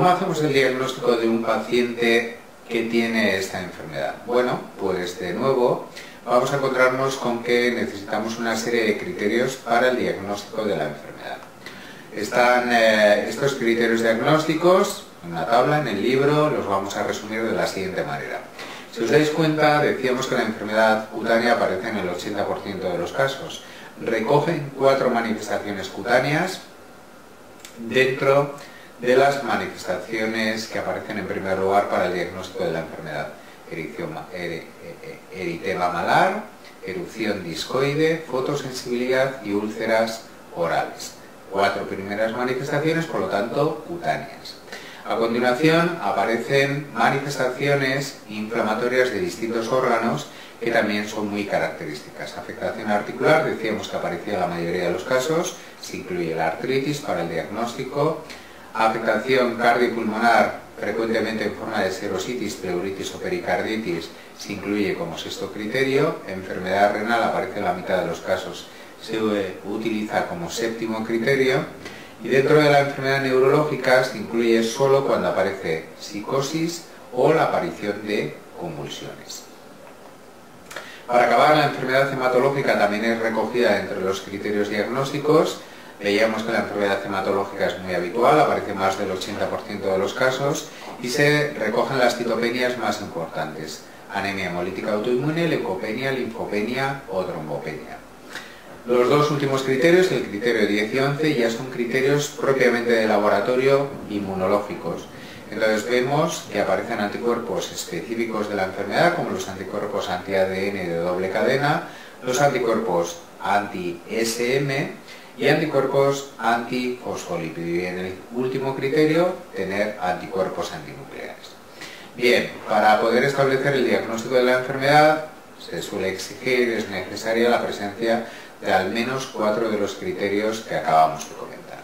¿Cómo hacemos el diagnóstico de un paciente que tiene esta enfermedad? Bueno, pues de nuevo vamos a encontrarnos con que necesitamos una serie de criterios para el diagnóstico de la enfermedad. Están estos criterios diagnósticos en una tabla, en el libro, los vamos a resumir de la siguiente manera. Si os dais cuenta, decíamos que la enfermedad cutánea aparece en el 80% de los casos. Recogen 4 manifestaciones cutáneas dentro de las manifestaciones que aparecen en primer lugar para el diagnóstico de la enfermedad. Eritema malar, erupción discoide, fotosensibilidad y úlceras orales. 4 primeras manifestaciones, por lo tanto, cutáneas. A continuación aparecen manifestaciones inflamatorias de distintos órganos que también son muy características. Afectación articular, decíamos que aparecía en la mayoría de los casos, se incluye la artritis para el diagnóstico. Afectación cardiopulmonar, frecuentemente en forma de serositis, pleuritis o pericarditis, se incluye como sexto criterio. Enfermedad renal aparece en la mitad de los casos, se utiliza como séptimo criterio. Y dentro de la enfermedad neurológica se incluye solo cuando aparece psicosis o la aparición de convulsiones. Para acabar, la enfermedad hematológica también es recogida entre los criterios diagnósticos. Veíamos que la enfermedad hematológica es muy habitual, aparece más del 80% de los casos y se recogen las citopenias más importantes: anemia hemolítica autoinmune, leucopenia, linfopenia o trombopenia. Los dos últimos criterios, el criterio 10 y 11, ya son criterios propiamente de laboratorio inmunológicos. Entonces vemos que aparecen anticuerpos específicos de la enfermedad, como los anticuerpos anti-ADN de doble cadena, los anticuerpos anti-SM y anticuerpos antifosfolípido. Y en el último criterio, tener anticuerpos antinucleares. Bien, para poder establecer el diagnóstico de la enfermedad, se suele exigir, es necesaria la presencia de al menos 4 de los criterios que acabamos de comentar.